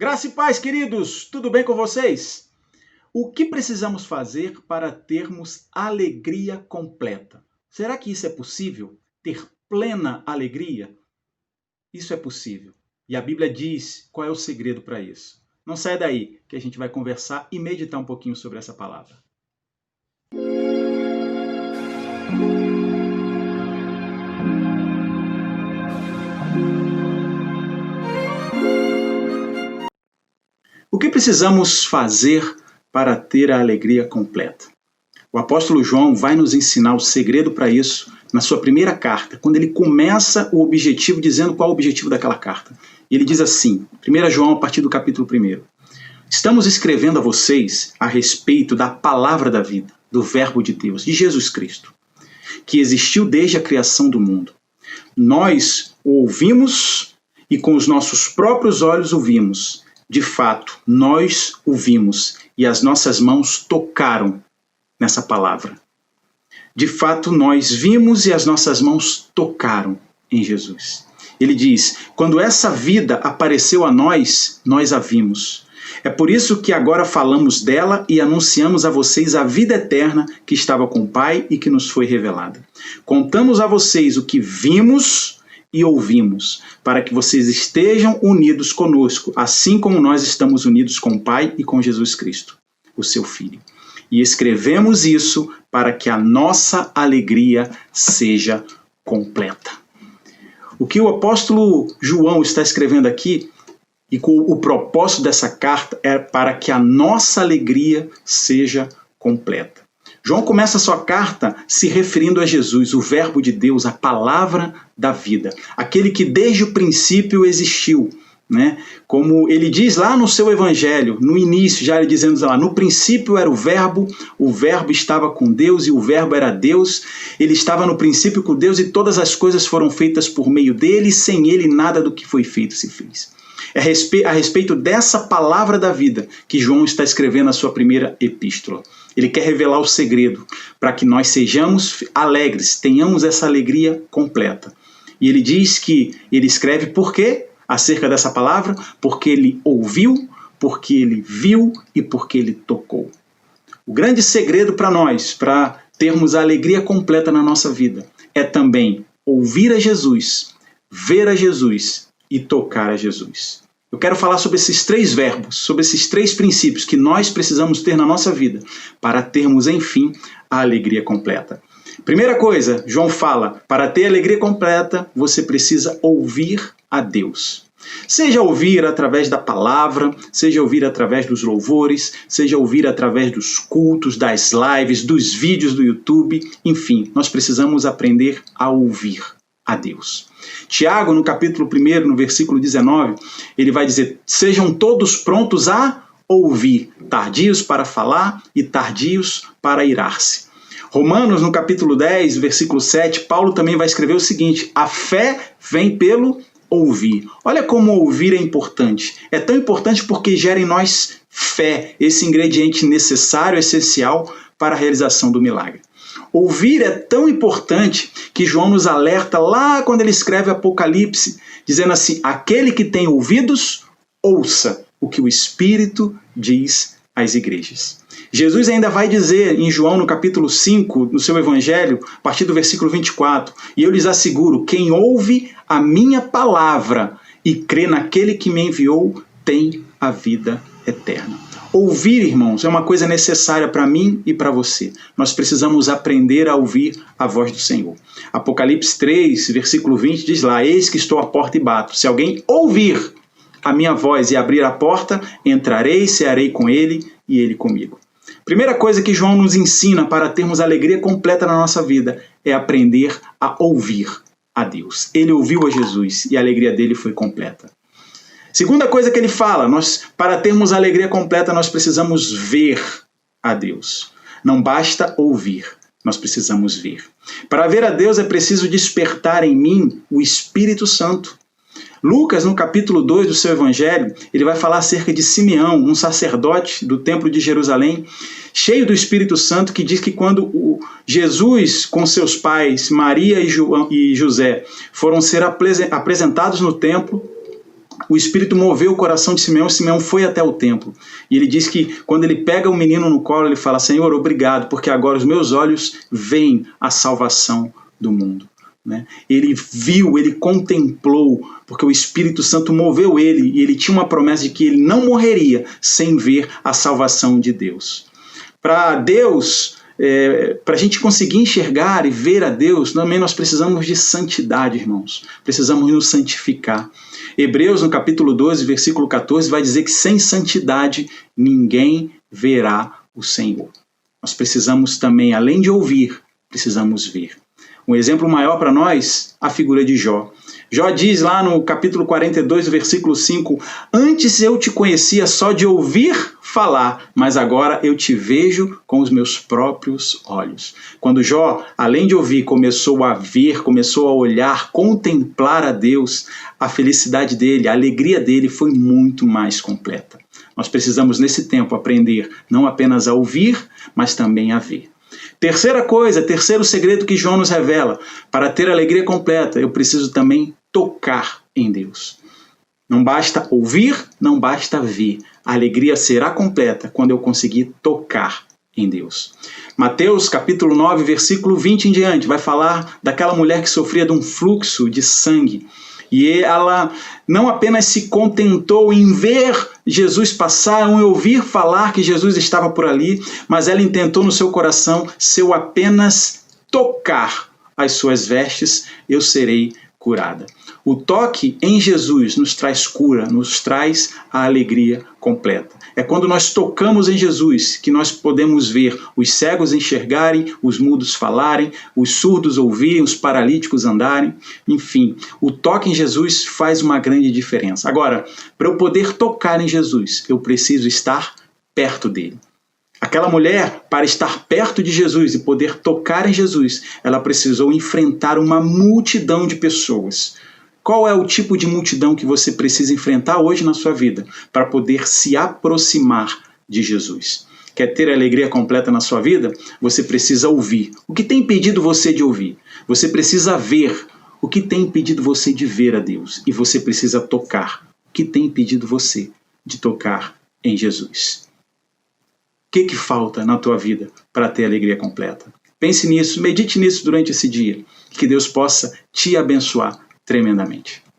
Graça e paz, queridos! Tudo bem com vocês? O que precisamos fazer para termos alegria completa? Será que isso é possível? Ter plena alegria? Isso é possível. E a Bíblia diz qual é o segredo para isso. Não sai daí, que a gente vai conversar e meditar um pouquinho sobre essa palavra. O que precisamos fazer para ter a alegria completa? O apóstolo João vai nos ensinar o segredo para isso na sua primeira carta, quando ele começa o objetivo, dizendo qual é o objetivo daquela carta. Ele diz assim, 1 João, a partir do capítulo 1. Estamos escrevendo a vocês a respeito da palavra da vida, do verbo de Deus, de Jesus Cristo, que existiu desde a criação do mundo. Nós o ouvimos e com os nossos próprios olhos o vimos. De fato, nós o vimos e as nossas mãos tocaram nessa palavra. De fato, nós vimos e as nossas mãos tocaram em Jesus. Ele diz, quando essa vida apareceu a nós, nós a vimos. É por isso que agora falamos dela e anunciamos a vocês a vida eterna que estava com o Pai e que nos foi revelada. Contamos a vocês o que vimos e ouvimos, para que vocês estejam unidos conosco, assim como nós estamos unidos com o Pai e com Jesus Cristo, o seu Filho. E escrevemos isso para que a nossa alegria seja completa. O que o apóstolo João está escrevendo aqui, e o propósito dessa carta é para que a nossa alegria seja completa. João começa a sua carta se referindo a Jesus, o verbo de Deus, a palavra da vida, aquele que desde o princípio existiu, né? Como ele diz lá no seu evangelho, no início, já ele dizendo lá, no princípio era o verbo estava com Deus e o verbo era Deus, ele estava no princípio com Deus e todas as coisas foram feitas por meio dele e sem ele nada do que foi feito se fez. É a respeito dessa palavra da vida que João está escrevendo a sua primeira epístola. Ele quer revelar o segredo para que nós sejamos alegres, tenhamos essa alegria completa. E ele diz que ele escreve por quê? Acerca dessa palavra, porque ele ouviu, porque ele viu e porque ele tocou. O grande segredo para nós, para termos a alegria completa na nossa vida, é também ouvir a Jesus, ver a Jesus e tocar a Jesus. Eu quero falar sobre esses três verbos, sobre esses três princípios que nós precisamos ter na nossa vida para termos, enfim, a alegria completa. Primeira coisa, João fala, para ter alegria completa, você precisa ouvir a Deus. Seja ouvir através da palavra, seja ouvir através dos louvores, seja ouvir através dos cultos, das lives, dos vídeos do YouTube, enfim, nós precisamos aprender a ouvir a Deus. Tiago, no capítulo 1, no versículo 19, ele vai dizer, sejam todos prontos a ouvir, tardios para falar e tardios para irar-se. Romanos, no capítulo 10, versículo 7, Paulo também vai escrever o seguinte, a fé vem pelo ouvir. Olha como ouvir é importante. É tão importante porque gera em nós fé, esse ingrediente necessário, essencial para a realização do milagre. Ouvir é tão importante que João nos alerta lá quando ele escreve Apocalipse, dizendo assim, aquele que tem ouvidos, ouça o que o Espírito diz às igrejas. Jesus ainda vai dizer em João no capítulo 5, no seu evangelho, a partir do versículo 24, e eu lhes asseguro, quem ouve a minha palavra e crê naquele que me enviou, tem a vida eterna. Ouvir, irmãos, é uma coisa necessária para mim e para você. Nós precisamos aprender a ouvir a voz do Senhor. Apocalipse 3, versículo 20, diz lá, eis que estou à porta e bato. Se alguém ouvir a minha voz e abrir a porta, entrarei, cearei com ele e ele comigo. Primeira coisa que João nos ensina para termos alegria completa na nossa vida é aprender a ouvir a Deus. Ele ouviu a Jesus e a alegria dele foi completa. Segunda coisa que ele fala, para termos a alegria completa, nós precisamos ver a Deus. Não basta ouvir, nós precisamos ver. Para ver a Deus é preciso despertar em mim o Espírito Santo. Lucas, no capítulo 2 do seu evangelho, ele vai falar acerca de Simeão, um sacerdote do templo de Jerusalém, cheio do Espírito Santo, que diz que quando Jesus, com seus pais, Maria e José, foram ser apresentados no templo, o Espírito moveu o coração de Simeão, e Simeão foi até o templo. E ele diz que quando ele pega o menino no colo, ele fala: Senhor, obrigado, porque agora os meus olhos veem a salvação do mundo. Né? Ele viu, ele contemplou, porque o Espírito Santo moveu ele, e ele tinha uma promessa de que ele não morreria sem ver a salvação de Deus. Para Deus, para a gente conseguir enxergar e ver a Deus, também nós precisamos de santidade, irmãos. Precisamos nos santificar. Hebreus, no capítulo 12, versículo 14, vai dizer que sem santidade ninguém verá o Senhor. Nós precisamos também, além de ouvir, precisamos ver. Um exemplo maior para nós, a figura de Jó. Jó diz lá no capítulo 42, versículo 5, antes eu te conhecia só de ouvir falar, mas agora eu te vejo com os meus próprios olhos. Quando Jó, além de ouvir, começou a ver, começou a olhar, contemplar a Deus, a felicidade dele, a alegria dele foi muito mais completa. Nós precisamos nesse tempo aprender não apenas a ouvir, mas também a ver. Terceira coisa, terceiro segredo que João nos revela, para ter alegria completa, eu preciso também tocar em Deus. Não basta ouvir, não basta ver. A alegria será completa quando eu conseguir tocar em Deus. Mateus capítulo 9, versículo 20 em diante, vai falar daquela mulher que sofria de um fluxo de sangue. E ela não apenas se contentou em ver Jesus passar, em ouvir falar que Jesus estava por ali, mas ela intentou no seu coração, se eu apenas tocar as suas vestes, eu serei curada. O toque em Jesus nos traz cura, nos traz a alegria completa. É quando nós tocamos em Jesus que nós podemos ver os cegos enxergarem, os mudos falarem, os surdos ouvirem, os paralíticos andarem. Enfim, o toque em Jesus faz uma grande diferença. Agora, para eu poder tocar em Jesus, eu preciso estar perto dele. Aquela mulher, para estar perto de Jesus e poder tocar em Jesus, ela precisou enfrentar uma multidão de pessoas. Qual é o tipo de multidão que você precisa enfrentar hoje na sua vida para poder se aproximar de Jesus? Quer ter alegria completa na sua vida? Você precisa ouvir. O que tem impedido você de ouvir? Você precisa ver. O que tem impedido você de ver a Deus? E você precisa tocar. O que tem impedido você de tocar em Jesus? O que falta na tua vida para ter alegria completa? Pense nisso, medite nisso durante esse dia. Que Deus possa te abençoar tremendamente.